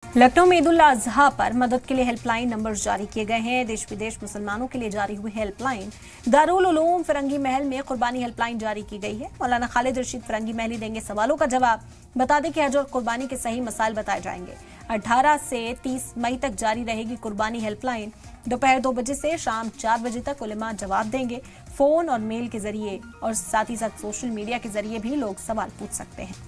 लखनऊ में ईद उल अजहा पर मदद के लिए हेल्पलाइन नंबर जारी किए गए हैं। देश विदेश मुसलमानों के लिए जारी हुई हेल्पलाइन दारुल उलूम फिरंगी महल में कुर्बानी हेल्पलाइन जारी की गई है। मौलाना खालिद रशीद फिरंगी महली देंगे सवालों का जवाब। बता दें कि हज और कुर्बानी के सही मसाइल बताए जाएंगे। 18 से 30 मई तक जारी रहेगी कुर्बानी हेल्पलाइन। दोपहर 2 बजे से शाम 4 बजे तक उलेमा जवाब देंगे। फोन और मेल के जरिए और साथ ही साथ सोशल मीडिया के जरिए भी लोग सवाल पूछ सकते हैं।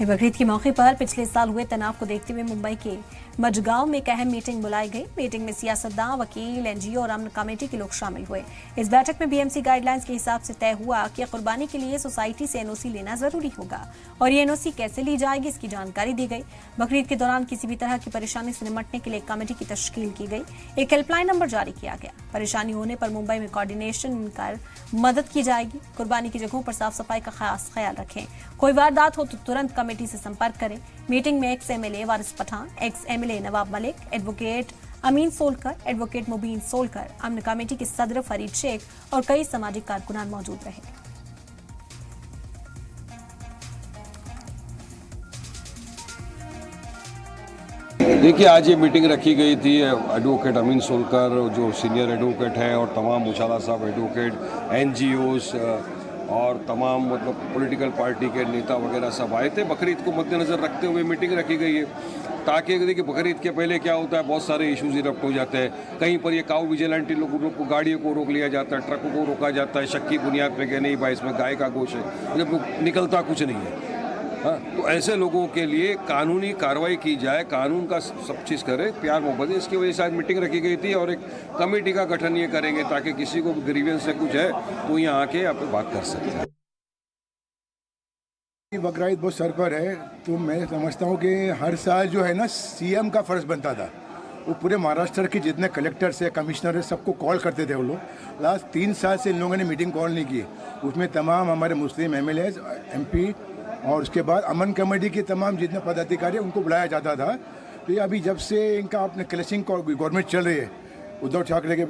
बकरीद के मौके पर पिछले साल हुए तनाव को देखते हुए मुंबई के मजगांव में एक अहम मीटिंग बुलाई गई। मीटिंग में सियासतदान, वकील, एनजीओ और अमन कमेटी के लोग शामिल हुए। इस बैठक में बीएमसी गाइडलाइंस के हिसाब से तय हुआ कि कुर्बानी के लिए सोसाइटी से एनओसी लेना जरूरी होगा और ये एनओसी कैसे ली जाएगी, इसकी जानकारी दी गई। बकरीद के दौरान किसी भी तरह की परेशानी से निपटने के लिए एक कमेटी की तश्कील की गई। एक हेल्पलाइन नंबर जारी किया गया। परेशानी होने पर मुंबई में कोऑर्डिनेशन कर मदद की जाएगी। कुर्बानी की जगहों पर साफ सफाई का खास ख्याल रखें। कोई वारदात हो तो तुरंत कमेटी से संपर्क करें। मीटिंग में एक्स एमएलए वारिस Pathan, ex MLA Nawab Malik, advocate अमीन सोलकर, एडवोकेट मुबीन सोलकर, अमन कमेटी के सदर फरीद शेख और कई सामाजिक कारकुनान मौजूद रहे। देखिए, आज ये मीटिंग रखी गई थी। एडवोकेट अमीन सोलकर जो सीनियर एडवोकेट हैं और तमाम मुशाला साहब एडवोकेट, एनजीओस और तमाम मतलब पॉलिटिकल पार्टी के नेता वगैरह सब आए थे। बकरीद को मद्देनज़र रखते हुए मीटिंग रखी गई है ताकि देखिए बकरीद के पहले क्या होता है, बहुत सारे इश्यूज इरप्ट हो जाते हैं। कहीं पर ये काऊ विजिलेंटी लोगों को गाड़ियों को रोक लिया जाता है, ट्रकों को रोका जाता है शक की बुनियाद पे कि नहीं भाई इसमें गाय का गोश्त है, जब निकलता कुछ नहीं है। हाँ, तो ऐसे लोगों के लिए कानूनी कार्रवाई की जाए, कानून का सब चीज़ करे, प्यार मोहब्बत है। इसकी वजह से आज मीटिंग रखी गई थी और एक कमेटी का गठन ये करेंगे ताकि किसी को ग्रीवेंस से कुछ है तो यहाँ आके आप बात कर सकते हैं। बकरा ईद बहुत सर पर है, तो मैं समझता हूँ कि हर साल जो है ना सीएम का फ़र्ज़ बनता था। वो पूरे महाराष्ट्र के जितने कलेक्टर्स है, कमिश्नर है, सबको कॉल करते थे वो लोग। लास्ट 3 साल से इन लोगों ने मीटिंग कॉल नहीं की। उसमें तमाम हमारे मुस्लिम एमएलए, एमपी और उसके बाद अमन कमेटी के तमाम जितने पदाधिकारी उनको बुलाया जाता था। तो ये अभी जब से इनका अपने क्लैशिंग गवर्नमेंट चल रही है, उद्धव ठाकरे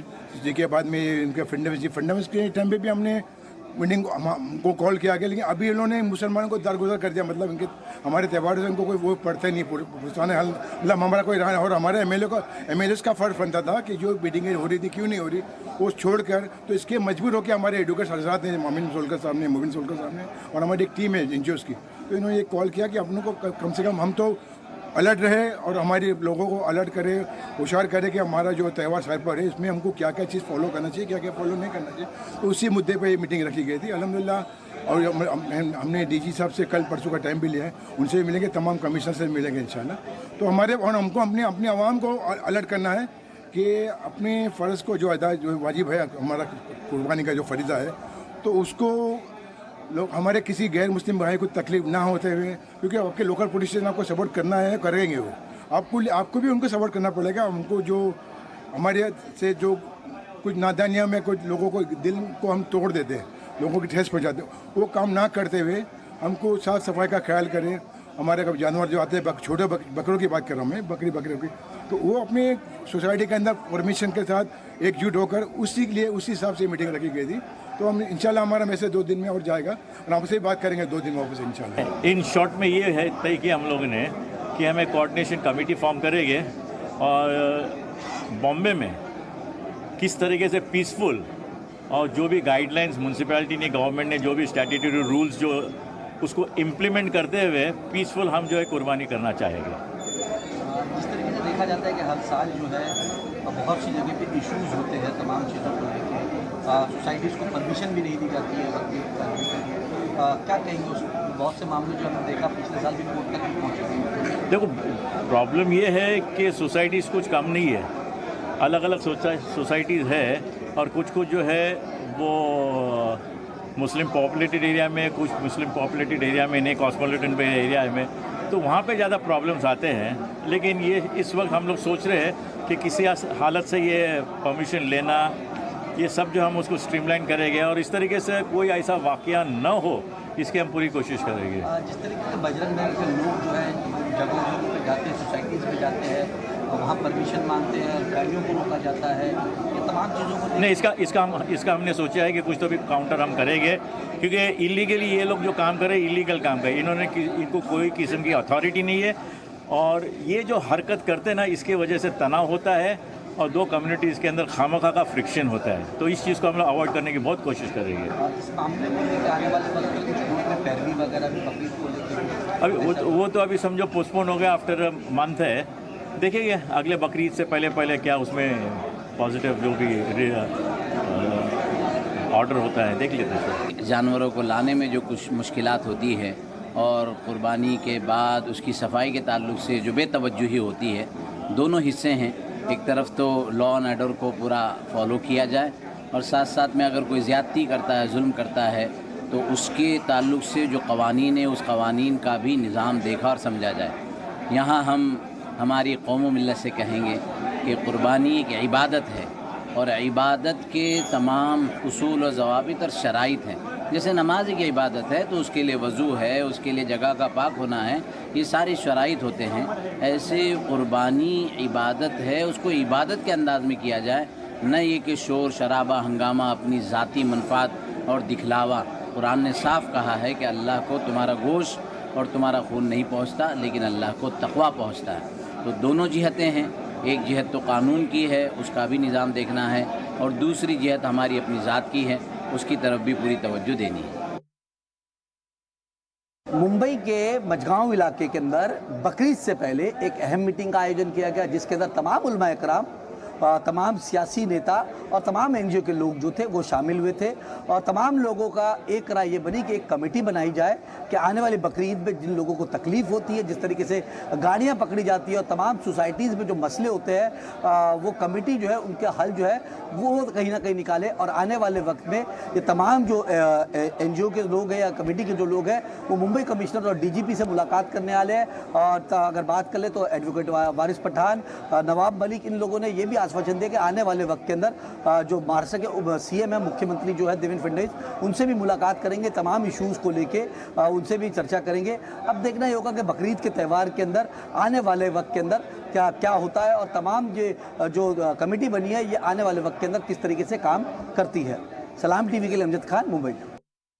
के बाद में इनके फडणवीस के टाइम पे भी हमने मीटिंग को कॉल किया गया, लेकिन अभी इन्होंने मुसलमानों को दरगुजर कर दिया। मतलब इनके हमारे त्यौहारों से इनको कोई वो पड़ता नहीं पुराने हाल, मतलब हमारा कोई रहा। और हमारे एमएलए का फ़र्ज बनता था कि जो मीटिंगें हो रही थी क्यों नहीं हो रही, वो छोड़कर तो इसके मजबूर होकर हमारे एडवोकेट हजरात ने, मुबीन सोलकर साहब ने और हमारी एक टीम है एनजीओस की, तो इन्होंने ये कॉल किया कि अपनों को कम से कम हम तो अलर्ट रहे और हमारे लोगों को अलर्ट करे, होशियार करे कि हमारा जो त्यौहार सर पर है इसमें हमको क्या क्या चीज़ फॉलो करना चाहिए, क्या क्या फॉलो नहीं करना चाहिए। तो उसी मुद्दे पे ये मीटिंग रखी गई थी अल्हम्दुलिल्लाह। और हमने डीजी साहब से कल परसों का टाइम भी लिया है, उनसे भी मिलेंगे, तमाम कमिश्नर से मिलेंगे इंशाल्लाह। तो हमको अपनी आवाम को अलर्ट करना है कि अपने फ़र्ज़ को जो वाजिब है, हमारा कुर्बानी का जो फरीज़ा है, तो उसको लोग हमारे किसी गैर मुस्लिम भाई को तकलीफ ना होते हुए, क्योंकि आपके लोकल पुलिस स्टेशन आपको सपोर्ट करना है, करेंगे वो आपको भी उनको सपोर्ट करना पड़ेगा। उनको जो हमारे से जो कुछ नादानियाँ में कुछ लोगों को दिल को हम तोड़ देते हैं, लोगों की ठेस पहुँचाते हैं, वो काम ना करते हुए हमको साफ सफाई का ख्याल करें। हमारे कभी जानवर जो आते हैं, छोटे बकरों की बात कर रहा हूँ मैं, बकरियों की, तो वो अपने सोसाइटी के अंदर परमिशन के साथ एकजुट होकर उसी हिसाब से मीटिंग रखी गई थी। तो हम इंशाल्लाह हमारा मैसेज 2 दिन में और जाएगा और आपसे बात करेंगे 2 दिन में वापस इंशाल्लाह। इन शॉर्ट में ये है तय किया हम लोगों ने कि हमें कोऑर्डिनेशन कमेटी फॉर्म करेंगे और बॉम्बे में किस तरीके से पीसफुल और जो भी गाइडलाइंस म्यूनसिपैलिटी ने, गवर्नमेंट ने जो भी स्टैट्यूटरी रूल्स जो उसको इम्प्लीमेंट करते हुए पीसफुल हम जो है कुर्बानी करना चाहेंगे। जिस तरीके से देखा जाता है कि हर साल जो है बहुत सी जगह पे इश्यूज होते हैं तमाम चीज़ों को लेकर, सोसाइटीज़ को परमिशन भी नहीं दी जाती है क्या कहेंगे उस बहुत से मामले जो हमने देखा पिछले साल भी कोर्ट तक भी पहुँचे। देखो, प्रॉब्लम ये है कि सोसाइटीज़ कुछ कम नहीं है, अलग अलग सोसाइटीज़ है और कुछ जो है वो मुस्लिम पॉपुलेटेड एरिया में, कुछ मुस्लिम पॉपुलेटेड एरिया में नहीं, कॉस्मोपॉलिटन एरिया में, तो वहाँ पे ज़्यादा प्रॉब्लम्स आते हैं। लेकिन ये इस वक्त हम लोग सोच रहे हैं कि किसी हालत से ये परमिशन लेना, ये सब जो हम उसको स्ट्रीमलाइन करेंगे और इस तरीके से कोई ऐसा वाक़या न हो, इसकी हम पूरी कोशिश करेंगे। जिस तरीके से बजरंग दल के लोग जो है जगहों पे जाते हैं, सोसाइटीज़ में जाते हैं, वहाँ परमिशन मांगते हैं, गाड़ियों को रोका जाता है, ये तमाम चीज़ों को नहीं, इसका हमने सोचा है कि कुछ तो भी काउंटर हम करेंगे, क्योंकि इलीगली ये लोग जो काम कर रहे हैं इलीगल काम कर रहे हैं। इनको कोई किस्म की अथॉरिटी नहीं है, और ये जो हरकत करते हैं ना, इसके वजह से तनाव होता है और दो कम्युनिटीज़ के अंदर खामखा का फ्रिक्शन होता है। तो इस चीज़ को हम लोग अवॉइड करने की बहुत कोशिश कर रही है। इस मामले को लेकर आने वाले वक्त में कुछ रूट में पैरवी वगैरह भी बकरीद को लेकर अभी वो तो अभी समझो पोस्टपोन हो गया, आफ्टर मंथ है। देखेंगे अगले बकरीद से पहले क्या उसमें पॉजिटिव जो भी ऑर्डर होता है देख लेते हैं। जानवरों को लाने में जो कुछ मुश्किलात होती है और क़ुरबानी के बाद उसकी सफाई के ताल्लुक से जो बेतवज्जुही होती है, दोनों हिस्से हैं। एक तरफ तो लॉ एंड ऑर्डर को पूरा फॉलो किया जाए, और साथ साथ में अगर कोई ज़्यादती करता है, जुल्म करता है, तो उसके ताल्लुक से जो क़वानीन है उस क़वानीन का भी निज़ाम देखा और समझा जाए। यहाँ हम हमारी कौम व मिल्लत से कहेंगे कि क़ुरबानी एक इबादत है, और इबादत के तमाम उसूल और ज़वाबित और शराइत हैं। जैसे नमाज की इबादत है तो उसके लिए वज़ू है, उसके लिए जगह का पाक होना है, ये सारे शराइत होते हैं। ऐसे क़ुरबानी इबादत है, उसको इबादत के अंदाज़ में किया जाए, न ये कि शोर शराबा हंगामा, अपनी ज़ाती मनफ़ात और दिखलावा। कुरान ने साफ़ कहा है कि अल्लाह को तुम्हारा गोश्त और तुम्हारा खून नहीं पहुँचता, लेकिन अल्लाह को तक़वा पहुँचता है। तो दोनों जिहतें हैं, एक जिहत तो कानून की है, उसका भी निज़ाम देखना है, और दूसरी जिहत हमारी अपनी ज़ात की है, उसकी तरफ भी पूरी तवज्जो देनी है। मुंबई के मझगांव इलाके के अंदर बकरीद से पहले एक अहम मीटिंग का आयोजन किया गया, जिसके अंदर तमाम उलमा इकराम, तमाम सियासी नेता और तमाम एनजीओ के लोग जो थे वो शामिल हुए थे। और तमाम लोगों का एक राय ये बनी कि एक कमेटी बनाई जाए कि आने वाली बकरीद में जिन लोगों को तकलीफ़ होती है, जिस तरीके से गाड़ियाँ पकड़ी जाती है और तमाम सोसाइटीज़ में जो मसले होते हैं, वो कमेटी जो है उनका हल जो है वो कहीं ना कहीं निकाले। और आने वाले वक्त में ये तमाम जो एनजीओ के लोग हैं या कमेटी के जो लोग हैं वो मुंबई कमिश्नर और डीजीपी से मुलाकात करने वाले हैं। और अगर बात कर ले तो एडवोकेट वारिस पठान, नवाब मलिक, इन लोगों ने ये भी आश्वासन दिया कि आने वाले वक्त के अंदर जो महाराष्ट्र के सीएम है, मुख्यमंत्री जो है देवेंद्र फडणवीस, उनसे भी मुलाकात करेंगे, तमाम इश्यूज़ को लेके उनसे भी चर्चा करेंगे। अब देखना ये होगा कि बकरीद के त्यौहार के अंदर आने वाले वक्त के अंदर क्या क्या होता है, और तमाम ये जो कमेटी बनी है ये आने वाले वक्त के अंदर किस तरीके से काम करती है। सलाम टीवी के लिए अमजद खान, मुंबई।